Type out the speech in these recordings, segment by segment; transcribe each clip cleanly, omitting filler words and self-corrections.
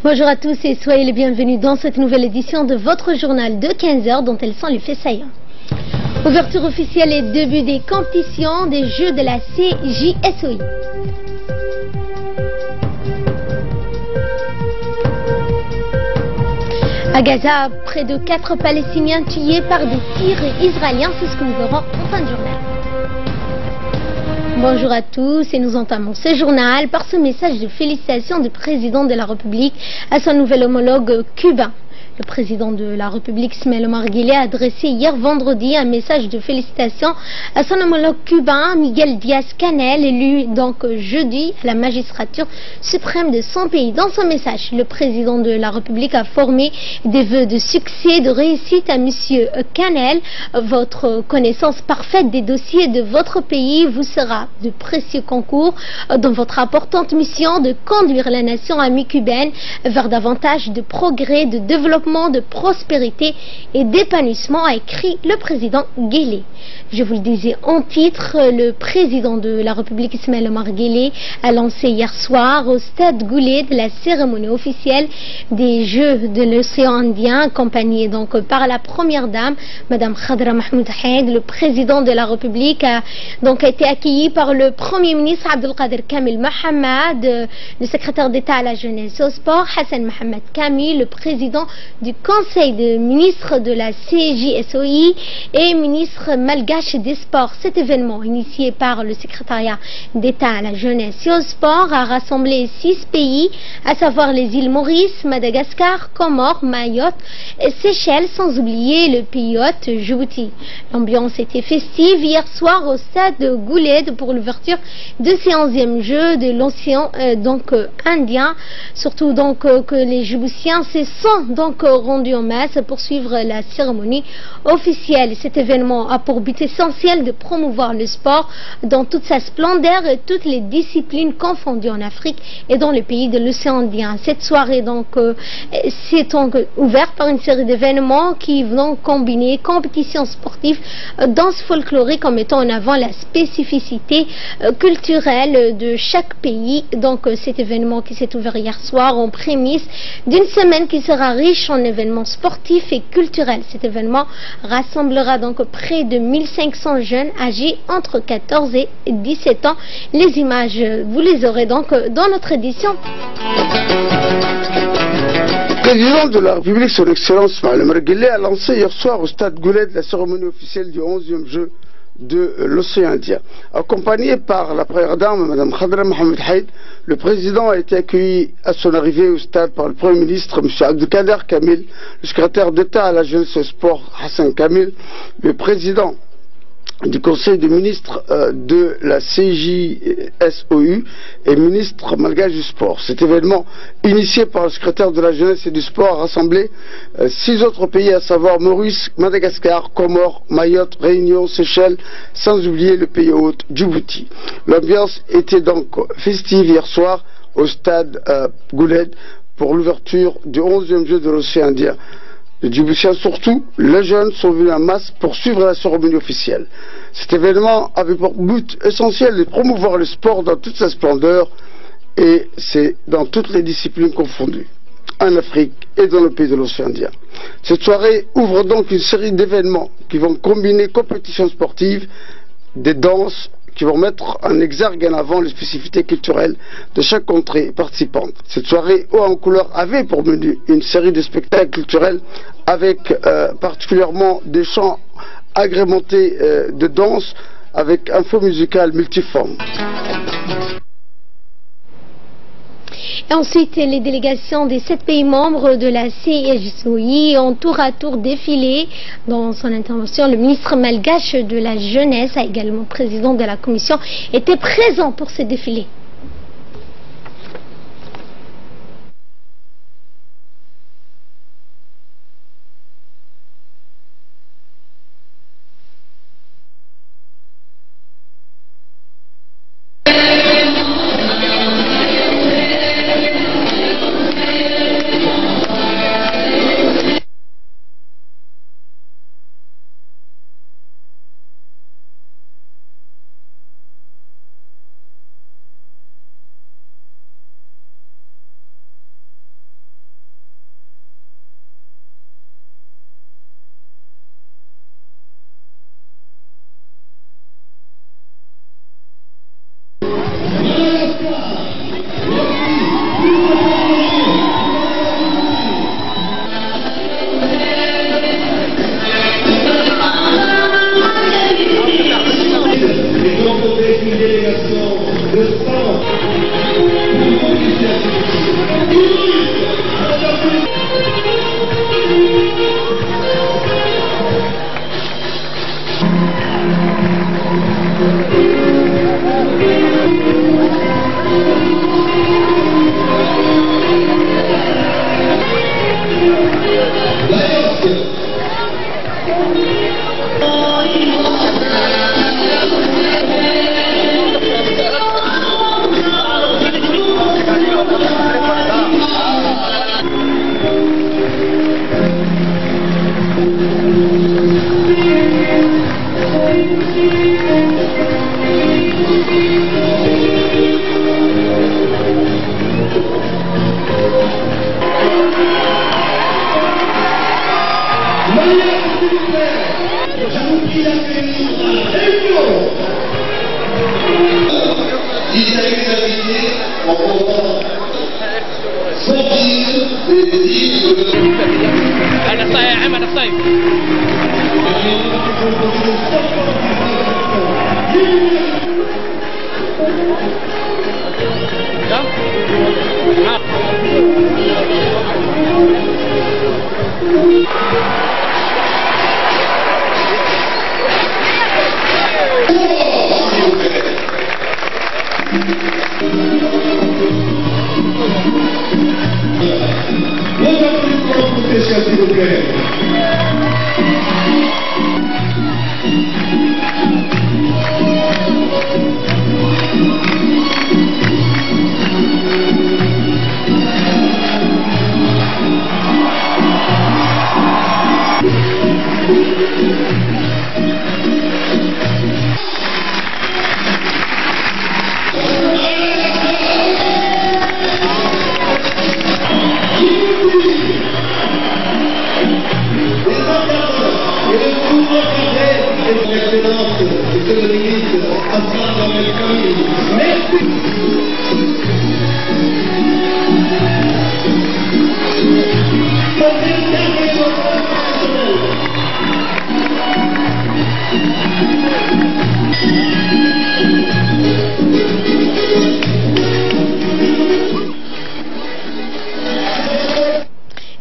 Bonjour à tous et soyez les bienvenus dans cette nouvelle édition de votre journal de 15h dont elles sont les faits saillants. Ouverture officielle et début des compétitions des Jeux de la CJSOI. À Gaza, près de 4 Palestiniens tués par des tirs israéliens, c'est ce que nous verrons en fin de journal. Bonjour à tous et nous entamons ce journal par ce message de félicitations du président de la République à son nouvel homologue cubain. Le président de la République, Ismaël Omar Guelleh, a adressé hier vendredi un message de félicitations à son homologue cubain, Miguel Díaz-Canel, élu donc jeudi à la magistrature suprême de son pays. Dans son message, le président de la République a formé des vœux de succès et de réussite à Monsieur Canel. Votre connaissance parfaite des dossiers de votre pays vous sera de précieux concours dans votre importante mission de conduire la nation amie cubaine vers davantage de progrès, de développement, de prospérité et d'épanouissement, a écrit le président Guelleh. Je vous le disais en titre, le président de la République, Ismaël Omar Guelleh, a lancé hier soir au stade Goulet de la cérémonie officielle des Jeux de l'océan Indien, accompagné donc par la première dame, Madame Khadra Mahmoud Haïd. Le président de la République a donc été accueilli par le Premier ministre Abdelkader Kamil Mohamed, le secrétaire d'État à la jeunesse et au sport Hassan Mohamed Kamil, le président du Conseil des ministres de la CJSOI et ministre malgache des sports. Cet événement, initié par le secrétariat d'État à la jeunesse et au sport, a rassemblé 6 pays, à savoir les îles Maurice, Madagascar, Comores, Mayotte et Seychelles, sans oublier le pays hôte Djibouti. L'ambiance était festive hier soir au stade de Goulet pour l'ouverture de ces 11e Jeux de l'océan Indien. Surtout donc que les Djiboutiens se sont donc rendus en masse pour suivre la cérémonie officielle. Cet événement a pour but essentiel de promouvoir le sport dans toute sa splendeur et toutes les disciplines confondues en Afrique et dans les pays de l'océan Indien. Cette soirée donc s'est donc ouverte par une série d'événements qui vont combiner compétitions sportives, danse folklorique en mettant en avant la spécificité culturelle de chaque pays. Donc cet événement qui s'est ouvert hier soir en prémisse d'une semaine qui sera riche en événements sportifs et culturels. Cet événement rassemblera donc près de 1500 jeunes âgés entre 14 et 17 ans. Les images, vous les aurez donc dans notre édition. Le président de la République, son Excellence Ismaël Omar Guelleh, a lancé hier soir au stade Goulet la cérémonie officielle du 11e jeu de l'océan Indien. Accompagné par la première dame, Mme Khadra Mahmoud Haïd, le président a été accueilli à son arrivée au stade par le Premier ministre, M. Abdelkader Kamil, le secrétaire d'État à la jeunesse et au sport, Hassan Kamil, le président du Conseil des ministres de la CJSOU et ministre malgache du sport. Cet événement, initié par le secrétaire de la jeunesse et du sport, a rassemblé 6 autres pays, à savoir Maurice, Madagascar, Comores, Mayotte, Réunion, Seychelles, sans oublier le pays hôte Djibouti. L'ambiance était donc festive hier soir au stade Goulet pour l'ouverture du 11e jeu de l'océan Indien. Les Djiboutiens, surtout, les jeunes, sont venus en masse pour suivre la cérémonie officielle. Cet événement avait pour but essentiel de promouvoir le sport dans toute sa splendeur, et c'est dans toutes les disciplines confondues, en Afrique et dans le pays de l'océan Indien. Cette soirée ouvre donc une série d'événements qui vont combiner compétitions sportives, des danses, qui vont mettre en exergue en avant les spécificités culturelles de chaque contrée participante. Cette soirée haut en couleur avait pour menu une série de spectacles culturels avec particulièrement des chants agrémentés de danse avec un fond musical multiforme. Et ensuite, les délégations des 7 pays membres de la CJSOI ont tour à tour défilé. Dans son intervention, le ministre malgache de la jeunesse, également président de la commission, était présent pour ce défilé.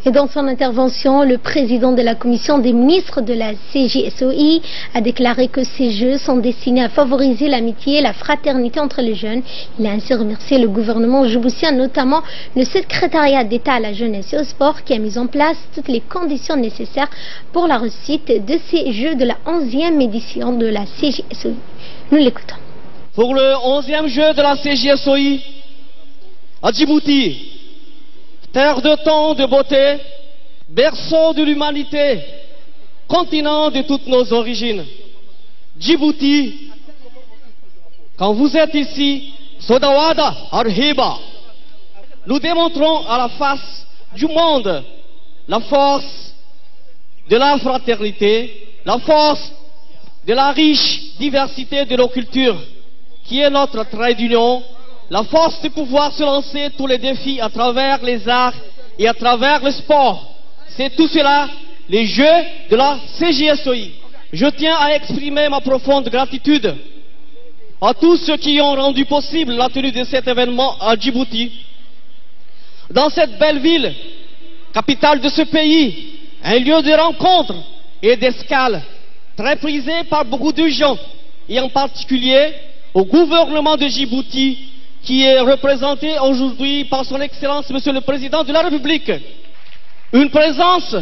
Et dans son intervention, le président de la commission des ministres de la CJSOI a déclaré que ces Jeux sont destinés à favoriser l'amitié et la fraternité entre les jeunes. Il a ainsi remercié le gouvernement djiboutien, notamment le secrétariat d'État à la jeunesse et au sport, qui a mis en place toutes les conditions nécessaires pour la réussite de ces Jeux de la 11e édition de la CJSOI. Nous l'écoutons. Pour le 11e Jeu de la CJSOI à Djibouti, terre de temps, de beauté, berceau de l'humanité, continent de toutes nos origines. Djibouti, quand vous êtes ici, Sodawada Arhiba, nous démontrons à la face du monde la force de la fraternité, la force de la riche diversité de nos cultures, qui est notre trait d'union, la force de pouvoir se lancer tous les défis à travers les arts et à travers le sport. C'est tout cela, les Jeux de la CJSOI. Je tiens à exprimer ma profonde gratitude à tous ceux qui ont rendu possible la tenue de cet événement à Djibouti. Dans cette belle ville, capitale de ce pays, un lieu de rencontre et d'escale, très prisé par beaucoup de gens, et en particulier au gouvernement de Djibouti, qui est représenté aujourd'hui par son Excellence Monsieur le Président de la République. Une présence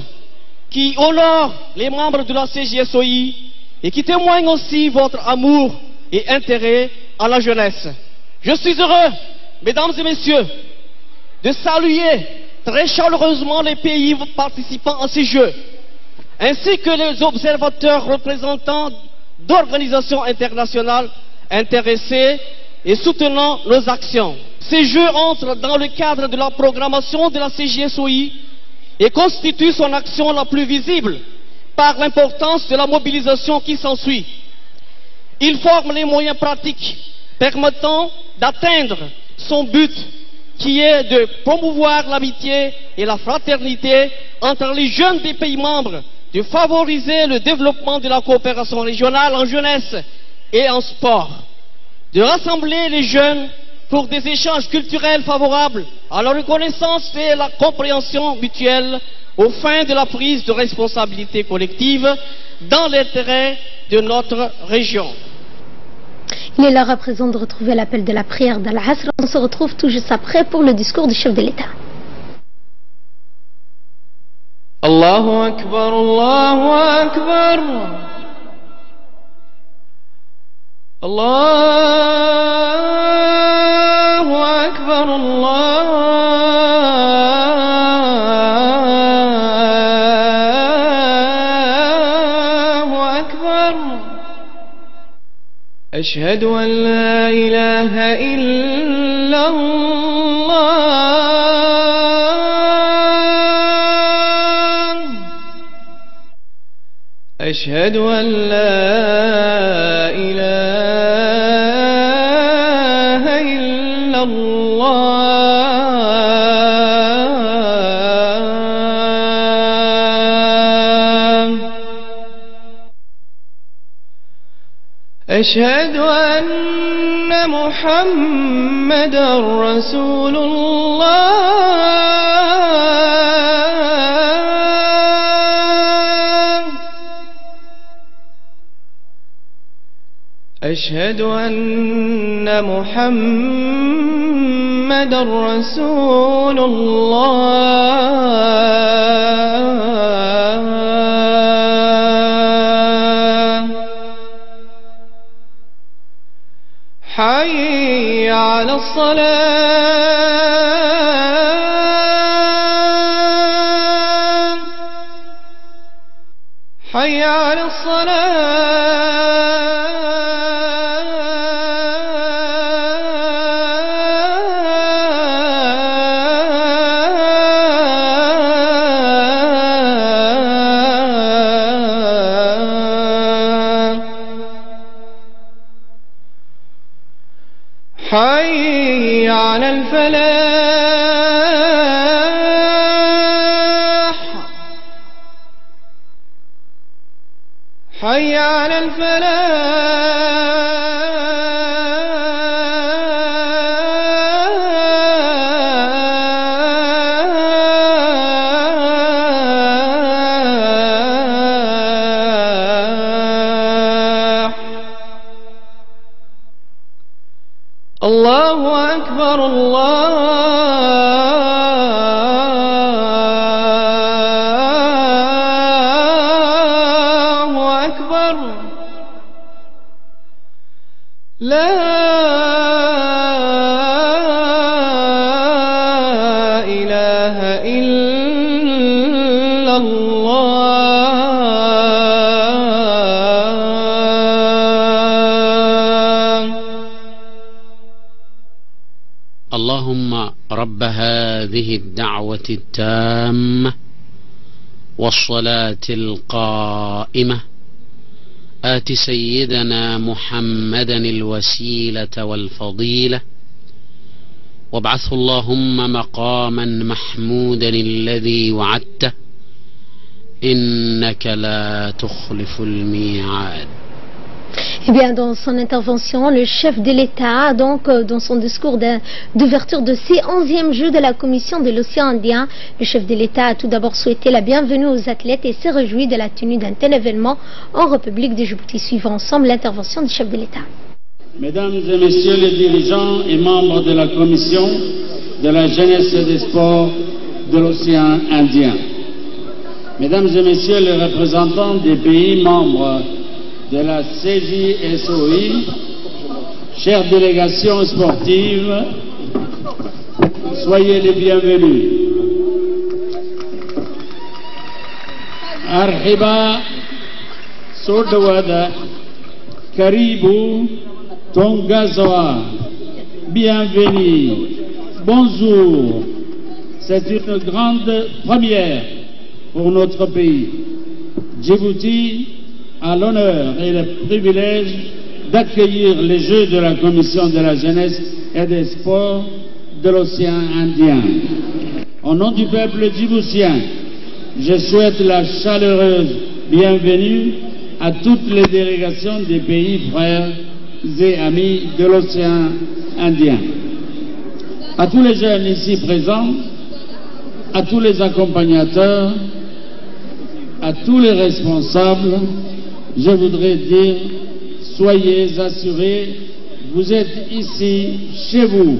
qui honore les membres de la CJSOI et qui témoigne aussi votre amour et intérêt à la jeunesse. Je suis heureux, mesdames et messieurs, de saluer très chaleureusement les pays participants à ces Jeux, ainsi que les observateurs représentants d'organisations internationales intéressées et soutenant nos actions. Ces Jeux entrent dans le cadre de la programmation de la CJSOI et constituent son action la plus visible par l'importance de la mobilisation qui s'ensuit. Ils forment les moyens pratiques permettant d'atteindre son but, qui est de promouvoir l'amitié et la fraternité entre les jeunes des pays membres, de favoriser le développement de la coopération régionale en jeunesse et en sport, de rassembler les jeunes pour des échanges culturels favorables à la reconnaissance et la compréhension mutuelle aux fins de la prise de responsabilité collective dans l'intérêt de notre région. Il est l'heure à présent de retrouver l'appel de la prière d'Al-Asr. On se retrouve tout juste après pour le discours du chef de l'État. Allah الله أكبر الله أكبر الله أكبر الله أكبر أشهد أن لا إله إلا الله أشهد أن لا إله إلا الله أشهد أن محمدا رسول الله أشهد أن محمدا رسول الله حي على الصلاة حي على الصلاة حي على الفلاح حي على الفلاح الله أكبر الله أكبر لا إله إلا الله اللهم رب هذه الدعوة التامة والصلاة القائمة آت سيدنا محمدا الوسيلة والفضيلة وابعثه اللهم مقاما محمودا الذي وعدته إنك لا تخلف الميعاد. Eh bien, dans son intervention, le chef de l'État, donc, dans son discours d'ouverture de ces 11e Jeux de la Commission de l'Océan Indien, le chef de l'État a tout d'abord souhaité la bienvenue aux athlètes et s'est réjoui de la tenue d'un tel événement en République de Djibouti. Suivons ensemble l'intervention du chef de l'État. Mesdames et messieurs les dirigeants et membres de la Commission de la jeunesse et des sports de l'Océan Indien, Mesdames et messieurs les représentants des pays membres de la CJSOI, chères délégations sportives, soyez les bienvenus. Arhiba, Sordawada, Karibu, Tongazoa, bienvenue, bonjour. C'est une grande première pour notre pays. Djibouti a l'honneur et le privilège d'accueillir les Jeux de la Commission de la jeunesse et des sports de l'Océan Indien. Au nom du peuple djiboutien, je souhaite la chaleureuse bienvenue à toutes les délégations des pays frères et amis de l'Océan Indien. À tous les jeunes ici présents, à tous les accompagnateurs, à tous les responsables, je voudrais dire, soyez assurés, vous êtes ici, chez vous.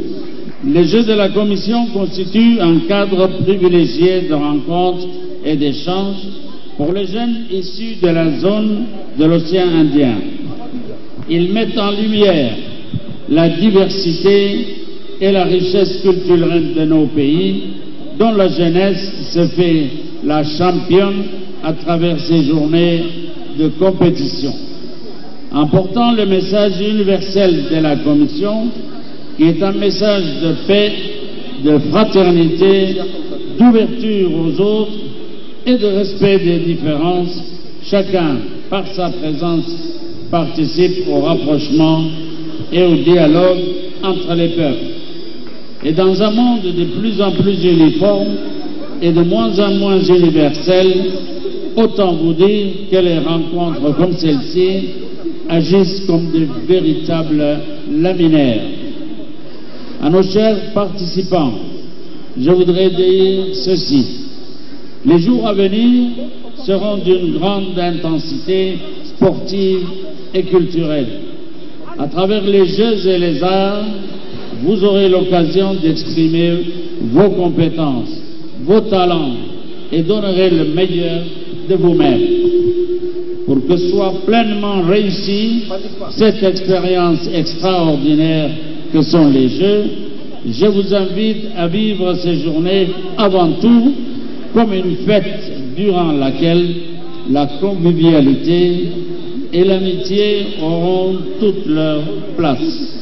Les Jeux de la Commission constituent un cadre privilégié de rencontres et d'échanges pour les jeunes issus de la zone de l'océan Indien. Ils mettent en lumière la diversité et la richesse culturelle de nos pays, dont la jeunesse se fait la championne à travers ces journées de compétition. En portant le message universel de la Commission, qui est un message de paix, de fraternité, d'ouverture aux autres et de respect des différences, chacun, par sa présence, participe au rapprochement et au dialogue entre les peuples. Et dans un monde de plus en plus uniforme et de moins en moins universel, autant vous dire que les rencontres comme celle-ci agissent comme de véritables laminaires. À nos chers participants, je voudrais dire ceci. Les jours à venir seront d'une grande intensité sportive et culturelle. À travers les jeux et les arts, vous aurez l'occasion d'exprimer vos compétences, vos talents et donnerez le meilleur de vous-même. Pour que soit pleinement réussie cette expérience extraordinaire que sont les Jeux, je vous invite à vivre ces journées avant tout comme une fête durant laquelle la convivialité et l'amitié auront toute leur place.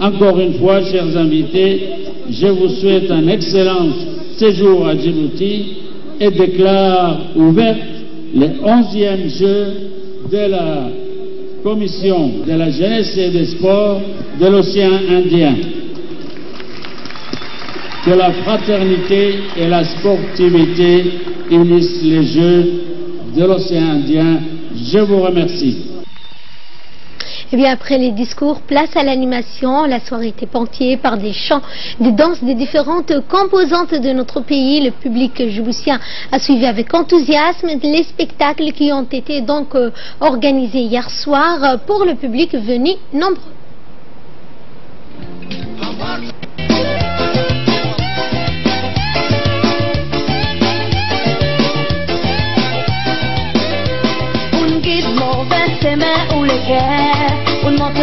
Encore une fois, chers invités, je vous souhaite un excellent séjour à Djibouti et déclare ouverte les 11e Jeux de la Commission de la jeunesse et des sports de l'océan Indien. Que la fraternité et la sportivité unissent les Jeux de l'océan Indien. Je vous remercie. Et bien après les discours, place à l'animation. La soirée était ponctuée par des chants, des danses des différentes composantes de notre pays. Le public djiboutien a suivi avec enthousiasme les spectacles qui ont été donc organisés hier soir pour le public venu nombreux.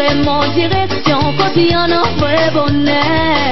Un montre en direction quotidienne fue bonnet.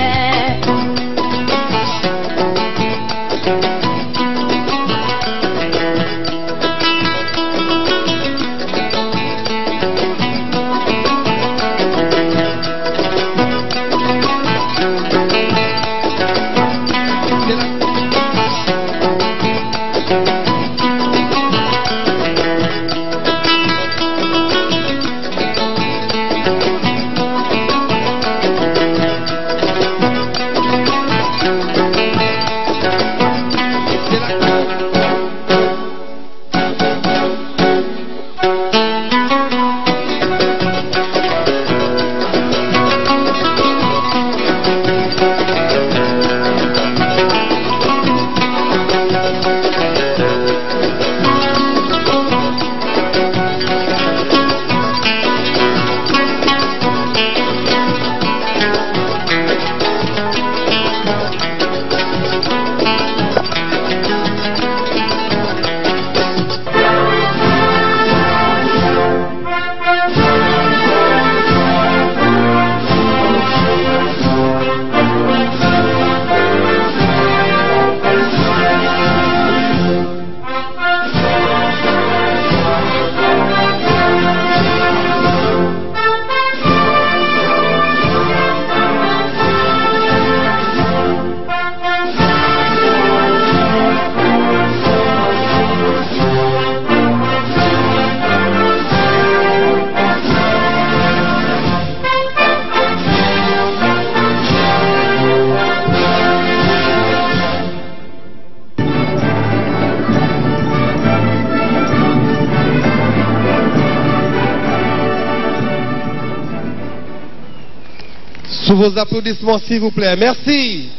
Sous vos applaudissements, s'il vous plaît. Merci.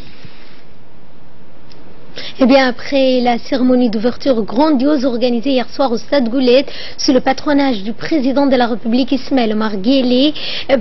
Eh bien, après la cérémonie d'ouverture grandiose organisée hier soir au Stade Goulet, sous le patronage du président de la République Ismaël Omar Guelleh,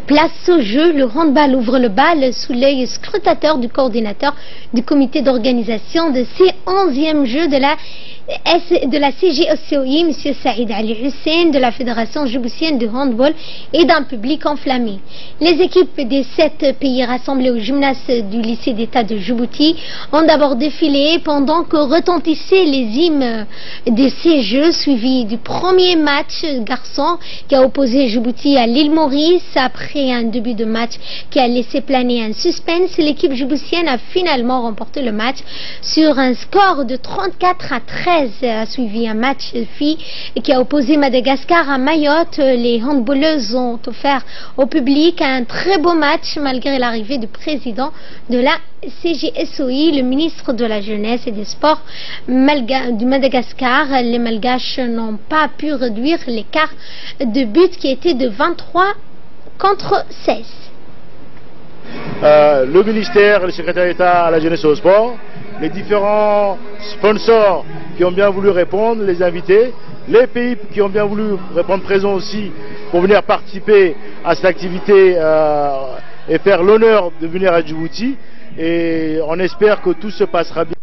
place au jeu, le handball ouvre le bal sous l'œil scrutateur du coordinateur du comité d'organisation de ces 11e Jeux de la CJSOI, M. Saïd Ali Hussein, de la Fédération djiboutienne de handball et d'un public enflammé. Les équipes des 7 pays rassemblés au gymnase du lycée d'État de Djibouti ont d'abord défilé pendant que retentissaient les hymnes de ces Jeux, suivis du premier match garçon qui a opposé Djibouti à l'île Maurice. Après un début de match qui a laissé planer un suspense, l'équipe djiboutienne a finalement remporté le match sur un score de 34-13. A suivi un match filles qui a opposé Madagascar à Mayotte. Les handballeuses ont offert au public un très beau match malgré l'arrivée du président de la CJSOI, le ministre de la Jeunesse et des Sports du Madagascar. Les Malgaches n'ont pas pu réduire l'écart de but qui était de 23 contre 16. Le ministère, le secrétaire d'État à la Jeunesse et au Sport, les différents sponsors qui ont bien voulu répondre, les invités, les pays qui ont bien voulu répondre présents aussi pour venir participer à cette activité et faire l'honneur de venir à Djibouti. Et on espère que tout se passera bien.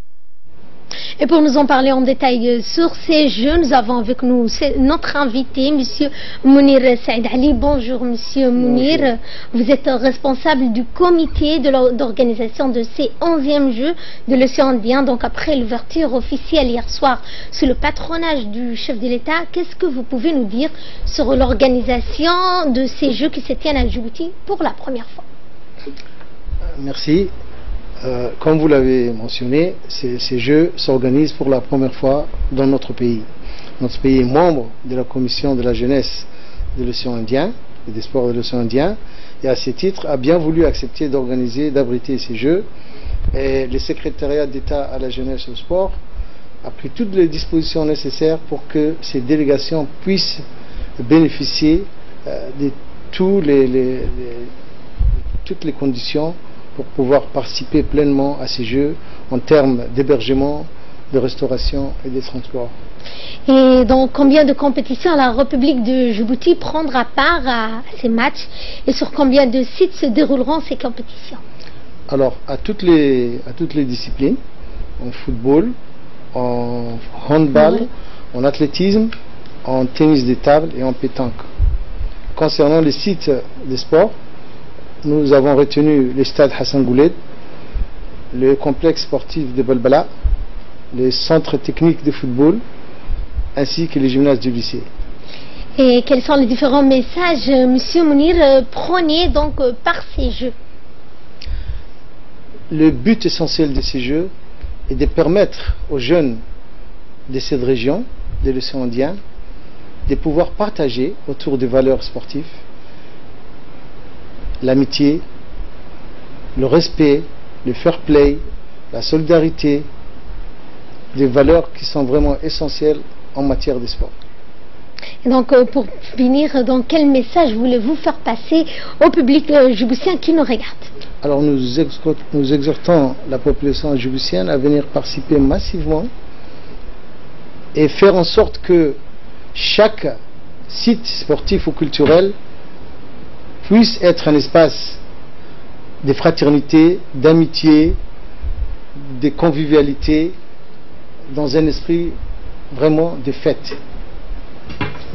Et pour nous en parler en détail sur ces Jeux, nous avons avec nous notre invité, M. Mounir Saïd Ali. Bonjour M. Mounir. Vous êtes responsable du comité d'organisation de ces 11e Jeux de l'océan Indien. Donc après l'ouverture officielle hier soir sous le patronage du chef de l'État, qu'est-ce que vous pouvez nous dire sur l'organisation de ces Jeux qui se tiennent à Djibouti pour la première fois? Merci. Comme vous l'avez mentionné, ces Jeux s'organisent pour la première fois dans notre pays. Notre pays est membre de la commission de la jeunesse de l'océan Indien et des sports de l'océan Indien, et à ce titre a bien voulu accepter d'organiser, d'abriter ces Jeux. Et le secrétariat d'État à la jeunesse et au sport a pris toutes les dispositions nécessaires pour que ces délégations puissent bénéficier de toutes les conditions pour pouvoir participer pleinement à ces Jeux en termes d'hébergement, de restauration et de transport. Et dans combien de compétitions la République de Djibouti prendra part à ces matchs et sur combien de sites se dérouleront ces compétitions? Alors, à toutes les disciplines, en football, en handball, en athlétisme, en tennis de table et en pétanque. Concernant les sites de sport, nous avons retenu le stade Hassan Goulet, le complexe sportif de Balbala, les centres techniques de football, ainsi que les gymnases du lycée. Et quels sont les différents messages, Monsieur Mounir, prônés donc par ces Jeux? Le but essentiel de ces Jeux est de permettre aux jeunes de cette région, de l'océan Indien, de pouvoir partager autour des valeurs sportives l'amitié, le respect, le fair play, la solidarité, des valeurs qui sont vraiment essentielles en matière de sport. Et donc pour finir, donc, quel message voulez-vous faire passer au public djiboutien qui nous regarde? Alors nous exhortons la population djiboutienne à venir participer massivement et faire en sorte que chaque site sportif ou culturel puisse être un espace de fraternité, d'amitié, de convivialité, dans un esprit vraiment de fête.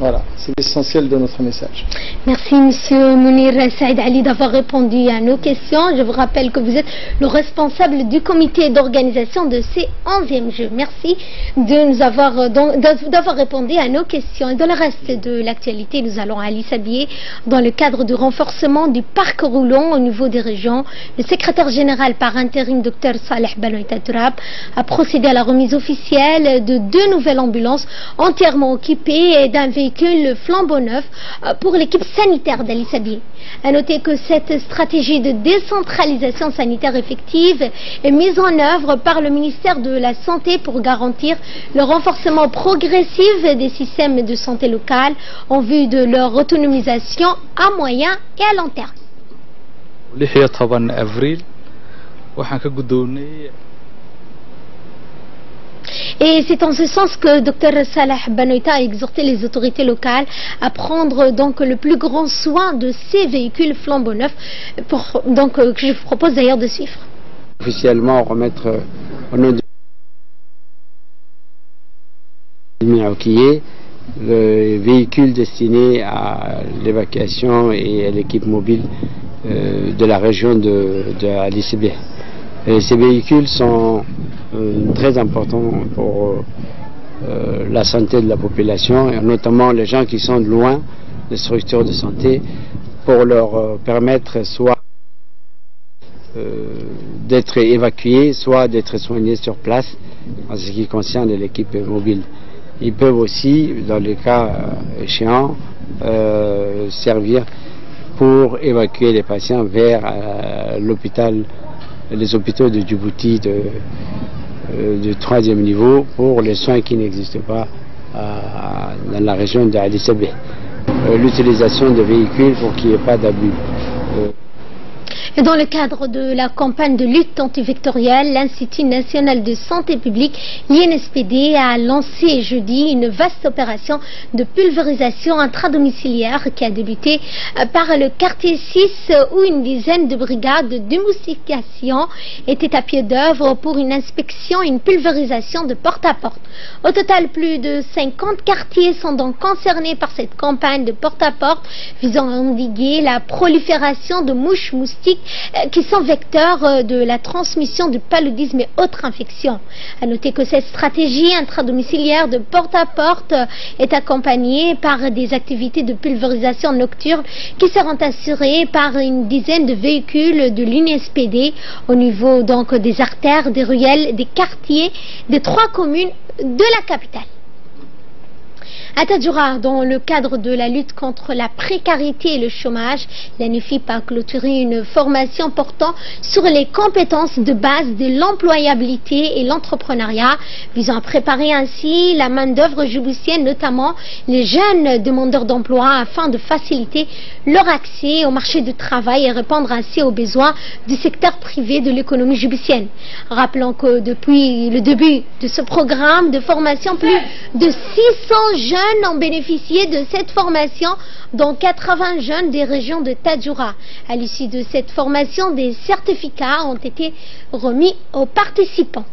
Voilà, c'est l'essentiel de notre message. Merci Monsieur Mounir Saïd Ali d'avoir répondu à nos questions. Je vous rappelle que vous êtes le responsable du comité d'organisation de ces 11e Jeux. Merci de nous d'avoir répondu à nos questions. Et dans le reste de l'actualité, nous allons à Addis Abeba dans le cadre du renforcement du parc roulant au niveau des régions. Le secrétaire général par intérim, Dr Saleh Baloïta Tourab, a procédé à la remise officielle de 2 nouvelles ambulances entièrement équipées et d'un véhicule flambant neuf pour l'équipe sanitaire d'Addis Abeba. A noter que cette stratégie de décentralisation sanitaire effective est mise en œuvre par le ministère de la Santé pour garantir le renforcement progressif des systèmes de santé locales en vue de leur autonomisation à moyen et à long terme. لحية 10 أفريل waxaan ka gudoonay Et c'est en ce sens que Dr Salah Banoita a exhorté les autorités locales à prendre donc le plus grand soin de ces véhicules flambant neufs, que je vous propose d'ailleurs de suivre. Officiellement remettre au nom de le véhicule destiné à l'évacuation et à l'équipe mobile de la région de l'ICB. Ces véhicules sont très importants pour la santé de la population, et notamment les gens qui sont loin des structures de santé, pour leur permettre soit d'être évacués, soit d'être soignés sur place en ce qui concerne l'équipe mobile. Ils peuvent aussi, dans les cas échéants, servir pour évacuer les patients vers les hôpitaux de Djibouti de 3e niveau pour les soins qui n'existent pas dans la région de Addis-Abeba. L'utilisation de véhicules pour qu'il n'y ait pas d'abus. Et dans le cadre de la campagne de lutte antivectorielle, l'Institut national de santé publique, l'INSPD, a lancé jeudi une vaste opération de pulvérisation intradomiciliaire qui a débuté par le quartier 6 où une dizaine de brigades de démoustication étaient à pied d'œuvre pour une inspection et une pulvérisation de porte à porte. Au total, plus de 50 quartiers sont donc concernés par cette campagne de porte à porte visant à endiguer la prolifération de mouches moustiques qui sont vecteurs de la transmission du paludisme et autres infections. À noter que cette stratégie intradomiciliaire de porte-à-porte est accompagnée par des activités de pulvérisation nocturne qui seront assurées par une dizaine de véhicules de l'INSPD au niveau donc des artères, des ruelles, des quartiers des 3 communes de la capitale. À Tadjoura, dans le cadre de la lutte contre la précarité et le chômage, l'ANEFIP a clôturé une formation portant sur les compétences de base de l'employabilité et l'entrepreneuriat, visant à préparer ainsi la main-d'œuvre djiboutienne, notamment les jeunes demandeurs d'emploi, afin de faciliter leur accès au marché du travail et répondre ainsi aux besoins du secteur privé de l'économie djiboutienne. Rappelons que depuis le début de ce programme de formation, plus de 600 jeunes ont bénéficié de cette formation, dont 80 jeunes des régions de Tadjoura. À l'issue de cette formation, des certificats ont été remis aux participants.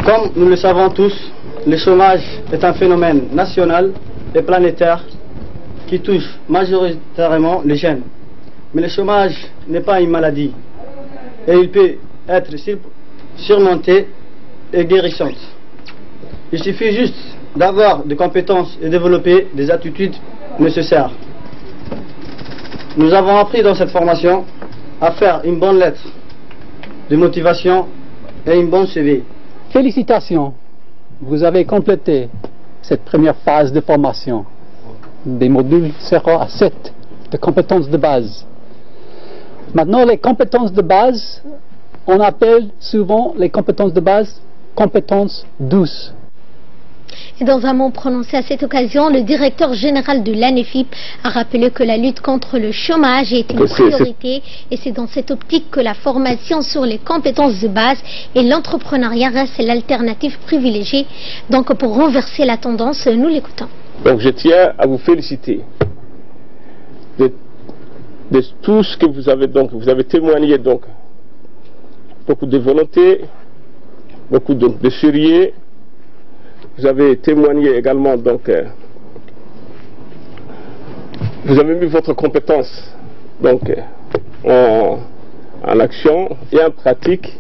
Comme nous le savons tous, le chômage est un phénomène national et planétaire qui touche majoritairement les jeunes. Mais le chômage n'est pas une maladie et il peut être surmonté et guérissant. Il suffit juste d'avoir des compétences et développer des attitudes nécessaires. Nous avons appris dans cette formation à faire une bonne lettre de motivation et une bonne CV. Félicitations, vous avez complété cette première phase de formation des modules 0 à 7 de compétences de base. Maintenant, les compétences de base, on appelle souvent les compétences de base compétences douces. Et dans un mot prononcé à cette occasion, le directeur général de l'ANEFIP a rappelé que la lutte contre le chômage est une priorité et c'est dans cette optique que la formation sur les compétences de base et l'entrepreneuriat reste l'alternative privilégiée. Donc pour renverser la tendance, nous l'écoutons. Donc je tiens à vous féliciter de tout ce que vous avez témoigné, donc beaucoup de volonté, beaucoup de sérieux. Vous avez témoigné également, donc, vous avez mis votre compétence donc, en action et en pratique.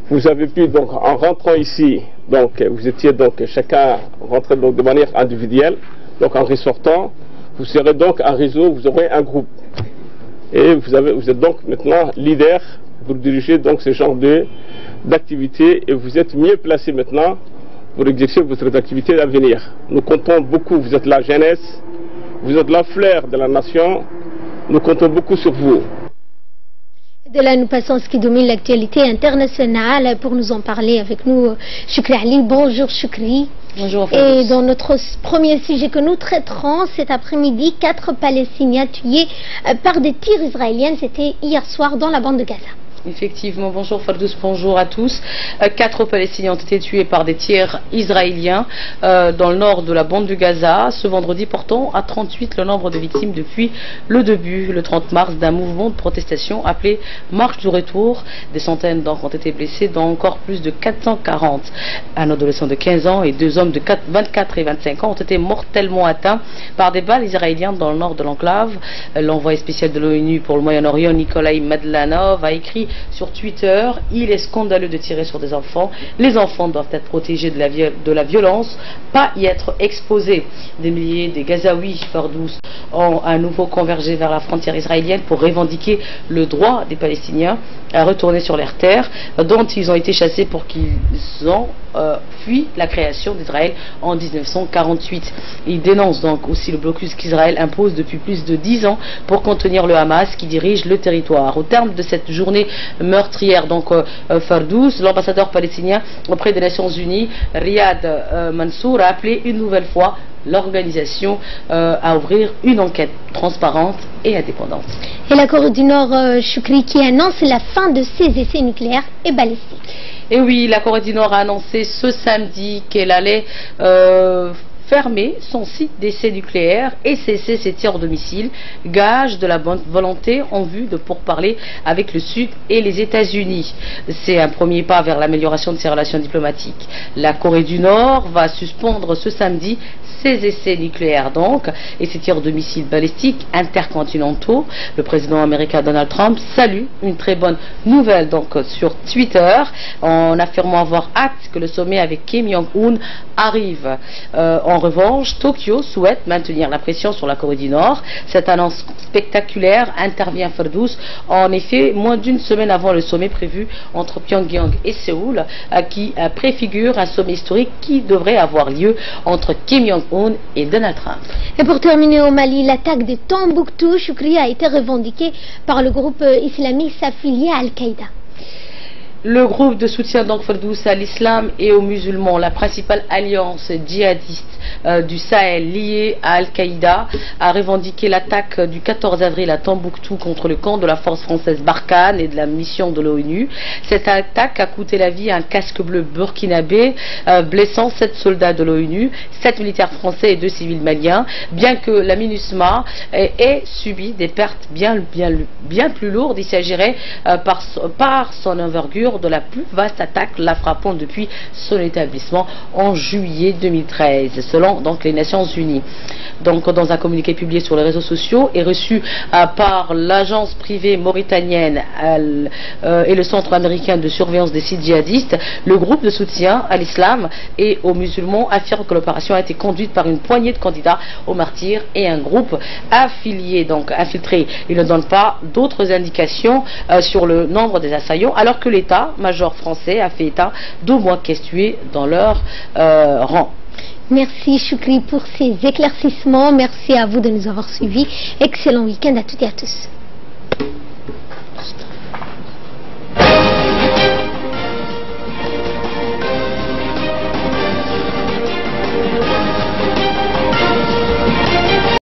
Vous avez pu, donc, en rentrant ici, donc, vous étiez donc chacun rentré donc, de manière individuelle, donc en ressortant, vous serez donc un réseau, vous aurez un groupe. Et vous êtes donc maintenant leader pour diriger donc ce genre d'activité et vous êtes mieux placé maintenant pour exercer votre activité à venir. Nous comptons beaucoup, vous êtes la jeunesse, vous êtes la fleur de la nation, nous comptons beaucoup sur vous. De là, nous passons à ce qui domine l'actualité internationale. Pour nous en parler avec nous, Choukri Ali. Bonjour Choukri. Bonjour. Et dans notre premier sujet que nous traiterons cet après-midi, 4 Palestiniens tués par des tirs israéliens. C'était hier soir dans la bande de Gaza. Effectivement, bonjour Fardous, bonjour à tous. 4 Palestiniens ont été tués par des tirs israéliens dans le nord de la bande de Gaza, ce vendredi, portant à 38 le nombre de victimes depuis le début, le 30 mars, d'un mouvement de protestation appelé Marche du Retour. Des centaines donc ont été blessés, dont encore plus de 440. Un adolescent de 15 ans et 2 hommes de 24 et 25 ans ont été mortellement atteints par des balles israéliennes dans le nord de l'enclave. L'envoyé spécial de l'ONU pour le Moyen-Orient, Nikolai Madlanov, a écrit sur Twitter: il est scandaleux de tirer sur des enfants. Les enfants doivent être protégés de la violence, pas y être exposés. Des milliers de Gazaouis, Fardous, ont à nouveau convergé vers la frontière israélienne pour revendiquer le droit des Palestiniens à retourner sur leurs terres, dont ils ont été chassés pour qu'ils ont fui la création d'Israël en 1948. Ils dénoncent donc aussi le blocus qu'Israël impose depuis plus de 10 ans pour contenir le Hamas qui dirige le territoire. Au terme de cette journée meurtrière, donc Fardous, l'ambassadeur palestinien auprès des Nations Unies, Riyad Mansour, a appelé une nouvelle fois l'organisation à ouvrir une enquête transparente et indépendante. Et la Corée du Nord, Choukri, qui annonce la fin de ses essais nucléaires et balistiques. Et oui, la Corée du Nord a annoncé ce samedi qu'elle allait fermer son site d'essai nucléaire et cesser ses tirs de missiles, gage de la bonne volonté en vue de pourparler avec le Sud et les États-Unis. C'est un premier pas vers l'amélioration de ses relations diplomatiques. La Corée du Nord va suspendre ce samedi ses essais nucléaires donc et ses tirs de missiles balistiques intercontinentaux. Le président américain Donald Trump salue une très bonne nouvelle donc sur Twitter en affirmant avoir hâte que le sommet avec Kim Jong-un arrive. En revanche, Tokyo souhaite maintenir la pression sur la Corée du Nord. Cette annonce spectaculaire intervient Fardous en effet moins d'une semaine avant le sommet prévu entre Pyongyang et Séoul, qui préfigure un sommet historique qui devrait avoir lieu entre Kim Jong-un et Donald Trump. Et pour terminer au Mali, l'attaque de Tombouctou, Choukri, a été revendiquée par le groupe islamiste affilié à Al-Qaïda. Le groupe de soutien donc Fardous à l'islam et aux musulmans, la principale alliance djihadiste du Sahel liée à Al-Qaïda, a revendiqué l'attaque du 14 avril à Tombouctou contre le camp de la force française Barkhane et de la mission de l'ONU. Cette attaque a coûté la vie à un casque bleu burkinabé, blessant 7 soldats de l'ONU, 7 militaires français et 2 civils maliens, bien que la MINUSMA ait subi des pertes bien plus lourdes. Il s'agirait par son envergure de la plus vaste attaque la frappant depuis son établissement en juillet 2013, selon donc les Nations Unies. Donc dans un communiqué publié sur les réseaux sociaux et reçu par l'agence privée mauritanienne et le centre américain de surveillance des sites djihadistes, le groupe de soutien à l'islam et aux musulmans affirme que l'opération a été conduite par une poignée de candidats aux martyrs et un groupe affilié, donc infiltré. Il ne donne pas d'autres indications sur le nombre des assaillants, alors que l'état-major français a fait état d'au moins 15 tués dans leur rang. Merci Choukri pour ces éclaircissements. Merci à vous de nous avoir suivis. Excellent week-end à toutes et à tous.